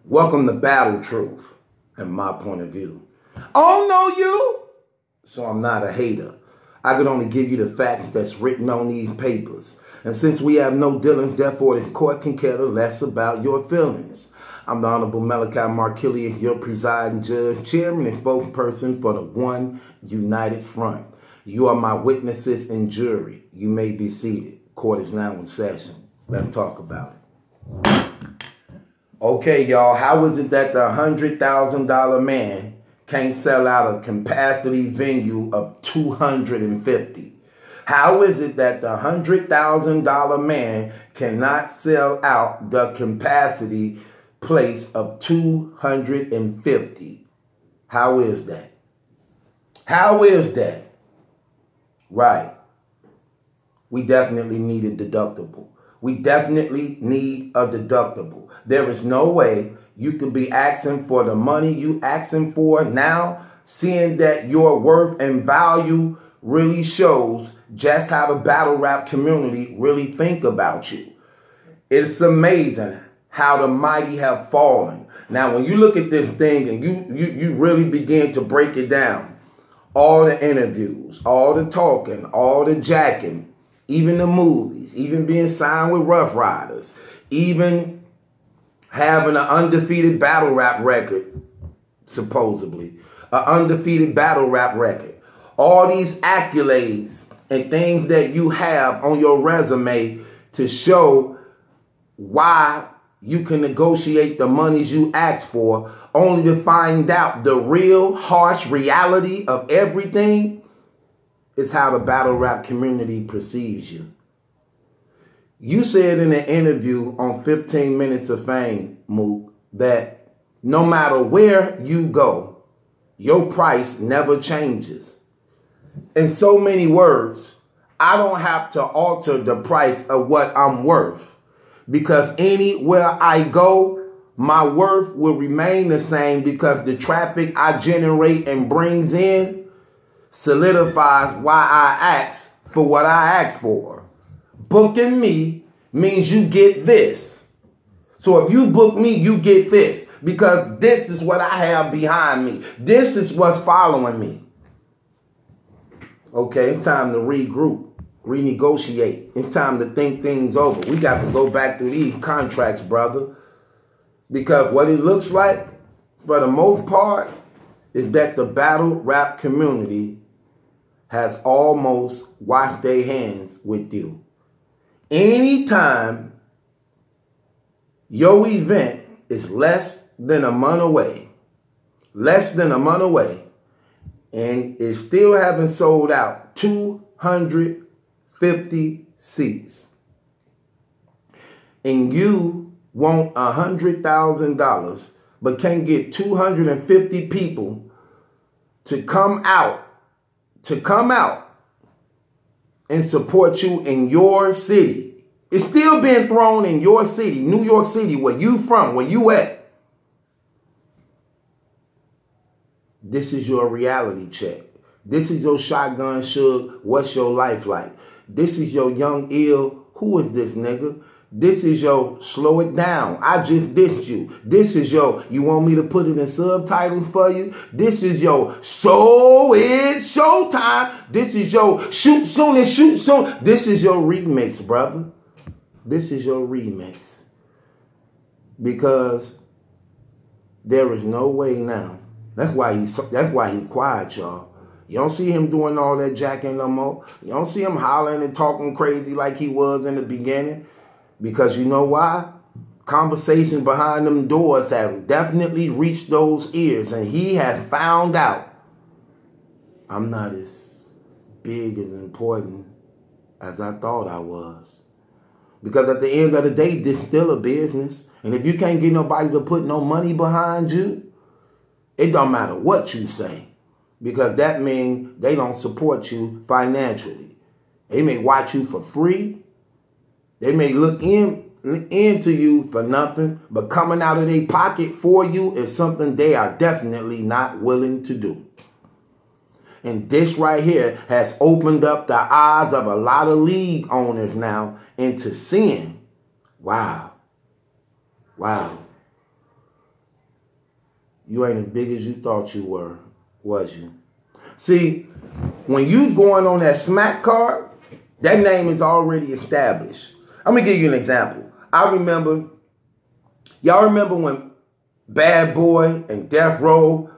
Welcome to Battle Truth and my point of view. I don't know you, so I'm not a hater. I can only give you the facts that's written on these papers. And since we have no dealings, therefore the court can care less about your feelings. I'm the Honorable Malachi Markillian, your presiding judge, chairman, and spokesperson for the One United Front. You are my witnesses and jury. You may be seated. Court is now in session. Let's talk about it. Okay, y'all, how is it that the $100,000 man can't sell out a capacity venue of 250? How is it that the $100,000 man cannot sell out the capacity place of 250? How is that? How is that? Right. We definitely need a deductible. We definitely need a deductible. There is no way you could be asking for the money you asking for now, seeing that your worth and value really shows just how the battle rap community really think about you. It's amazing how the mighty have fallen. Now, when you look at this thing and you really begin to break it down, all the interviews, all the talking, all the jacking, even the movies, even being signed with Rough Riders, even having an undefeated battle rap record, supposedly, an undefeated battle rap record. All these accolades and things that you have on your resume to show why you can negotiate the monies you ask for, only to find out the real harsh reality of everything is how the battle rap community perceives you. You said in an interview on 15 Minutes of Fame, Mook, that no matter where you go, your price never changes. In so many words, I don't have to alter the price of what I'm worth, because anywhere I go, my worth will remain the same, because the traffic I generate and brings in solidifies why I ask for what I ask for. Booking me means you get this. So if you book me, you get this, because this is what I have behind me. This is what's following me. Okay, it's time to regroup, renegotiate. It's time to think things over. We got to go back to these contracts, brother. Because what it looks like, for the most part, is that the battle rap community has almost washed their hands with you. Anytime your event is less than a month away, and it still haven't sold out 250 seats, and you want $100,000, but can't get 250 people to come out and support you in your city. It's still being thrown in your city, New York City, where you from, where you at. This is your reality check. This is your Shotgun Suge, what's your life like? This is your Young Ill, who is this nigga? This is your slow it down. I just dissed you. This is your, you want me to put it in subtitles for you? This is your, so it's showtime. This is your shoot soon and shoot soon. This is your remix, brother. This is your remix. Because there is no way now. That's why he quiet, y'all. You don't see him doing all that jacking no more. You don't see him hollering and talking crazy like he was in the beginning. Because you know why? Conversations behind them doors have definitely reached those ears. And he has found out I'm not as big and important as I thought I was. Because at the end of the day, this is still a business. And if you can't get nobody to put no money behind you, it don't matter what you say. Because that means they don't support you financially. They may watch you for free. They may look into you for nothing, but coming out of their pocket for you is something they are definitely not willing to do. And this right here has opened up the eyes of a lot of league owners now into seeing, wow, You ain't as big as you thought you were, was you? See, when you going on that smack card, that name is already established. I'm going to give you an example. Y'all remember when Bad Boy and Death Row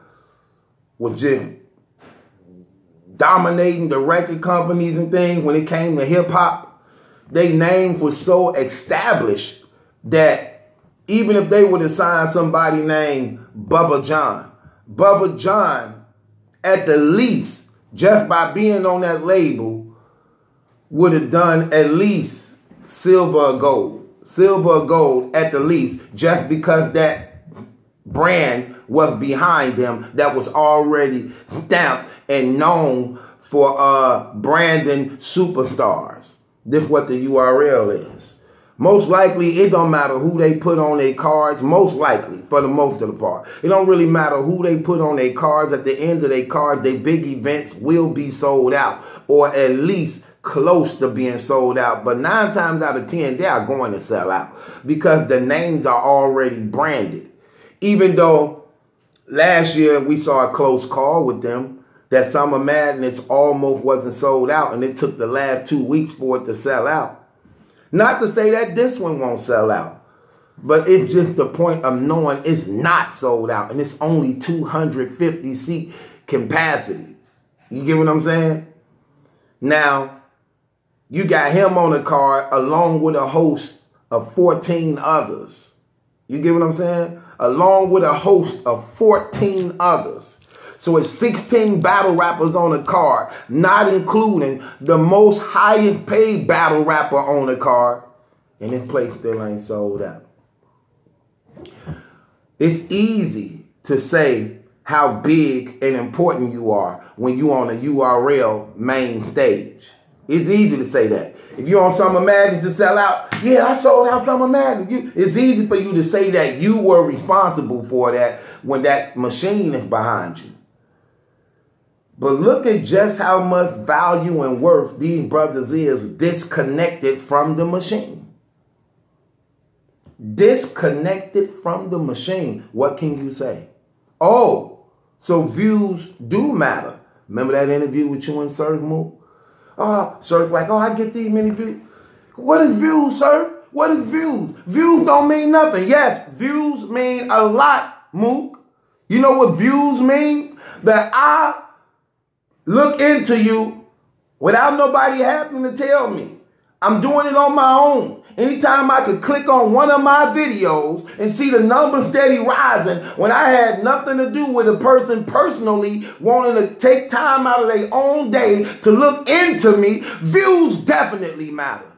was just dominating the record companies and things when it came to hip hop? Their name was so established that even if they would have signed somebody named Bubba John, at the least, just by being on that label, would have done at least silver or gold at the least, just because that brand was behind them, that was already stamped and known for branding superstars. This is what the URL is. Most likely, it don't matter who they put on their cards. Most likely, for the most of the part, it don't really matter who they put on their cards. At the end of their cards, their big events will be sold out, or at least close to being sold out. But 9 times out of 10, they are going to sell out because the names are already branded. Even though last year we saw a close call with them, that Summer Madness almost wasn't sold out, and it took the last 2 weeks for it to sell out. Not to say that this one won't sell out, but it's just the point of knowing it's not sold out and it's only 250 seat capacity. You get what I'm saying? Now, you got him on the card along with a host of 14 others. You get what I'm saying? Along with a host of 14 others. So it's 16 battle rappers on the card, not including the most highest paid battle rapper on the card. And this place still ain't sold out. It's easy to say how big and important you are when you on a URL main stage. It's easy to say that. If you're on Summer Madness to sell out, yeah, I sold out Summer Madness. It's easy for you to say that you were responsible for that when that machine is behind you. But look at just how much value and worth these brothers is disconnected from the machine. Disconnected from the machine. What can you say? Oh, so views do matter. Remember that interview with you and Surf Mook? Surf like, oh, I get these many views. What is views, Surf? What is views? Views don't mean nothing. Yes, views mean a lot, Mook. You know what views mean? That I look into you without nobody having to tell me. I'm doing it on my own. Anytime I could click on one of my videos and see the numbers steady rising when I had nothing to do with a person personally wanting to take time out of their own day to look into me, views definitely matter.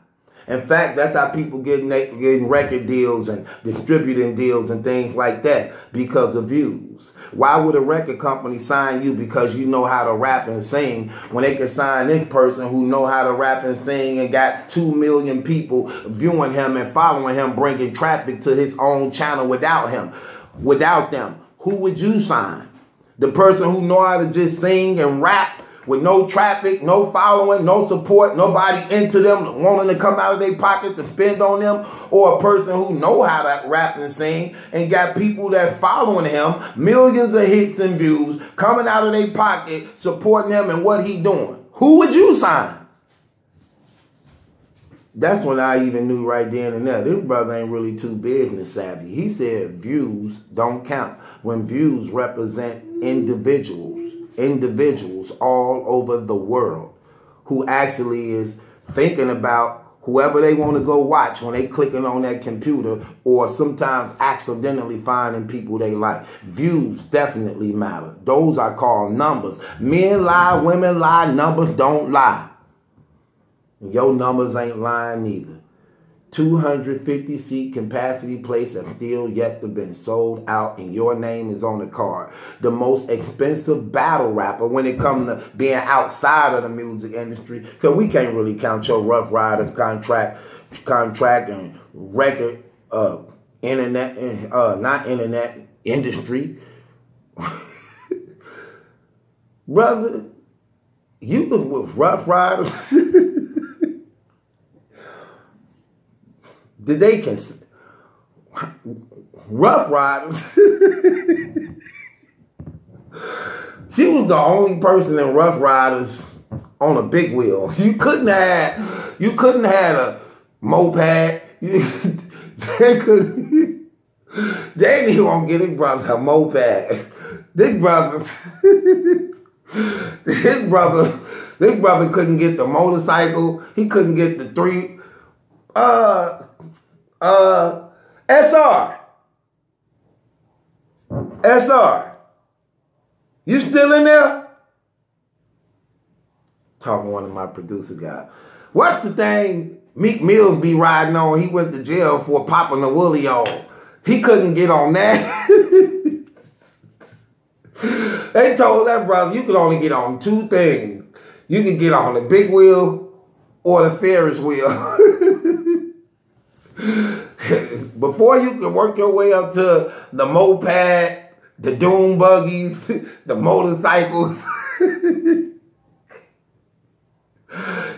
In fact, that's how people getting record deals and distributing deals and things like that, because of views. Why would a record company sign you because you know how to rap and sing when they can sign this person who know how to rap and sing and got 2 million people viewing him and following him, bringing traffic to his own channel without him? Without them, who would you sign? The person who know how to just sing and rap with no traffic, no following, no support, nobody into them, wanting to come out of their pocket to spend on them, or a person who know how to rap and sing and got people that following him, millions of hits and views, coming out of their pocket, supporting him and what he doing? Who would you sign? That's when I even knew right then and there, this brother ain't really too business savvy. He said views don't count when views represent individuals all over the world who actually is thinking about whoever they want to go watch when they clicking on that computer, or sometimes accidentally finding people they like. Views definitely matter. Those are called numbers. Men lie, women lie, numbers don't lie. Your numbers ain't lying neither. 250 seat capacity place that's still yet to been sold out, and your name is on the card. The most expensive battle rapper when it comes to being outside of the music industry, because we can't really count your Rough Riders contract and record not internet industry. Brother, you was with Rough Riders. Did they consider Rough Riders? She was the only person in Rough Riders on a big wheel. You couldn't have a moped. They ain't even gonna get his brother a moped. This brother couldn't get the motorcycle. He couldn't get the SR. You still in there? Talking to one of my producer guys. What's the thing Meek Mills be riding on? He went to jail for popping a woolly on. He couldn't get on that. They told that brother you could only get on two things. You could get on the big wheel or the Ferris wheel. Before you could work your way up to the moped, the doom buggies, the motorcycles.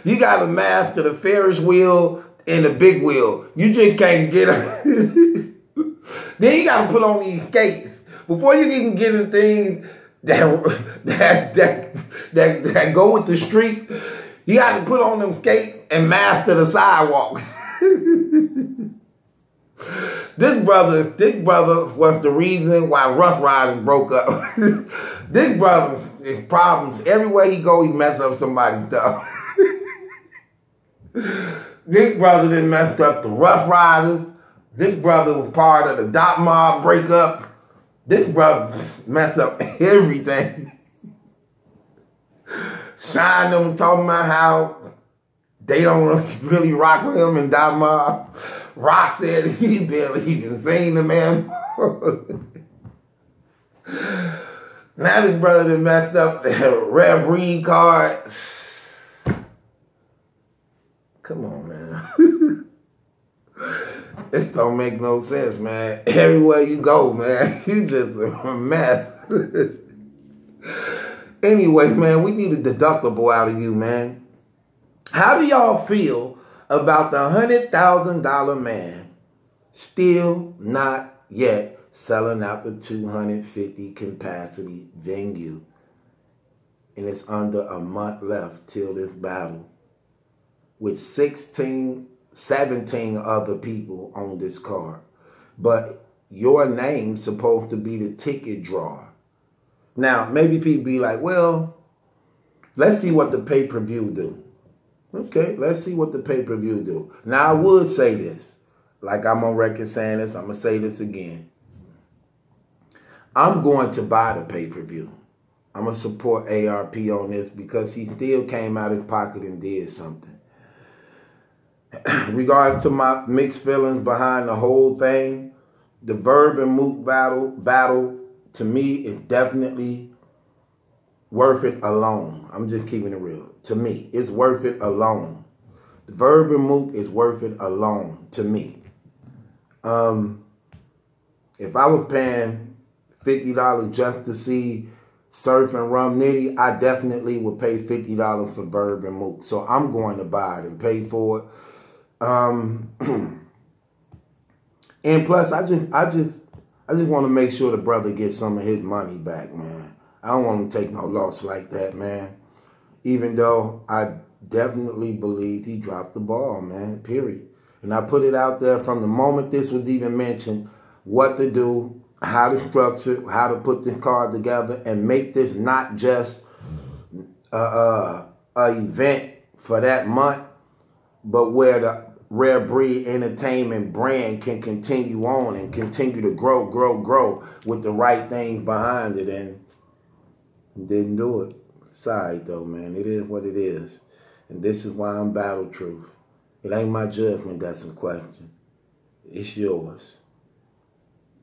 You got to master the Ferris wheel and the big wheel. You just can't get it. Then you got to put on these skates. Before you can get in things that go with the streets, you got to put on them skates and master the sidewalk. This brother was the reason why Rough Riders broke up. This brother, his problems, everywhere he go, he mess up somebody's stuff. This brother done messed up the Rough Riders. This brother was part of the Dot Mob breakup. This brother messed up everything. Shine them talking about how they don't really rock with him and Dot Mob. Rock said he barely even seen the man. Now this brother done messed up the rare breed card. Come on, man. This don't make no sense, man. Everywhere you go, man, you just a mess. Anyway, man, we need a deductible out of you, man. How do y'all feel about the $100,000 man still not yet selling out the 250 capacity venue? And it's under a month left till this battle, with 17 other people on this card. But your name's supposed to be the ticket drawer. Now, maybe people be like, well, let's see what the pay-per-view do. Okay, let's see what the pay-per-view do. Now, I would say this. Like I'm on record saying this, I'm going to say this again. I'm going to buy the pay-per-view. I'm going to support ARP on this because he still came out of his pocket and did something. Regarding to my mixed feelings behind the whole thing, the Verb and Mook battle to me is definitely worth it alone. I'm just keeping it real. To me, it's worth it alone. The Verb and Mook is worth it alone to me. If I was paying $50 just to see Surf and Rum Nitty, I definitely would pay $50 for Verb and Mook. So I'm going to buy it and pay for it. And plus, I just want to make sure the brother gets some of his money back, man. I don't want him to take no loss like that, man. Even though I definitely believed he dropped the ball, man, period. And I put it out there from the moment this was even mentioned, what to do, how to structure, how to put the card together, and make this not just a event for that month, but where the Rare Breed Entertainment brand can continue on and continue to grow with the right things behind it. And didn't do it. Sorry though, man. It is what it is. And this is why I'm Battle Truth. It ain't my judgment that's in question. It's yours.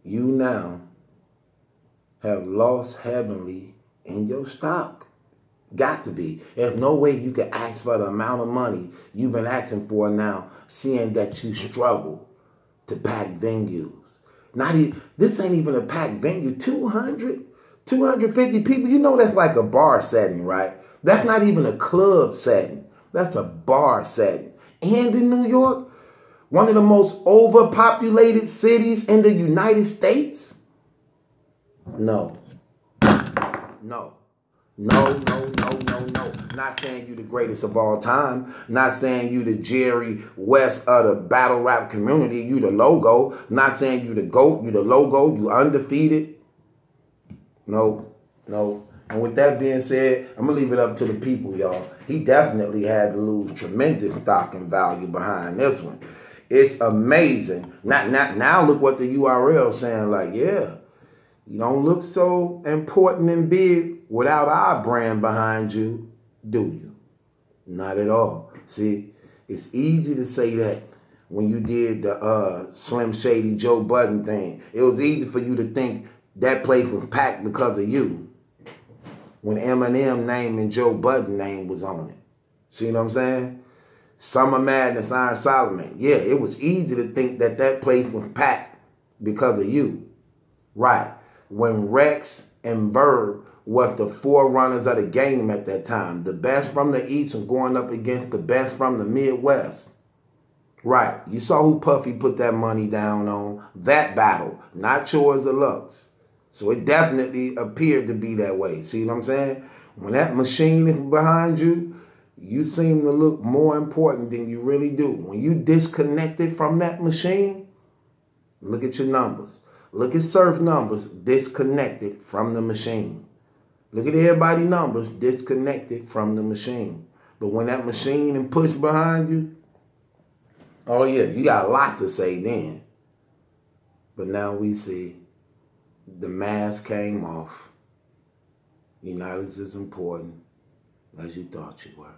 You now have lost heavily in your stock. Got to be. There's no way you can ask for the amount of money you've been asking for now, seeing that you struggle to pack venues. This ain't even a packed venue. 250 people. You know that's like a bar setting, right? That's not even a club setting. That's a bar setting. And in New York, one of the most overpopulated cities in the United States? No. No. No, no, no, no, no. Not saying you the greatest of all time. Not saying you the Jerry West of the battle rap community. You the logo. Not saying you the GOAT. You the logo. You undefeated. No, no. And with that being said, I'm going to leave it up to the people, y'all. He definitely had to lose tremendous stock and value behind this one. It's amazing. Now look what the URL saying, like, yeah, you don't look so important and big without our brand behind you, do you? Not at all. See, it's easy to say that when you did the Slim Shady Joe Budden thing. It was easy for you to think that place was packed because of you, when Eminem name and Joe Budden name was on it. See what I'm saying? Summer Madness, Iron Solomon. Yeah, it was easy to think that that place was packed because of you. Right. When Rex and Verb were the forerunners of the game at that time. The best from the East was going up against the best from the Midwest. Right. You saw who Puffy put that money down on. That battle. Not yours or Lux. So it definitely appeared to be that way. See what I'm saying? When that machine is behind you, you seem to look more important than you really do. When you disconnected from that machine, look at your numbers. Look at Surf numbers disconnected from the machine. Look at everybody's numbers disconnected from the machine. But when that machine and push behind you, oh yeah, you got a lot to say then. But now we see the mask came off. You're not as important as you thought you were.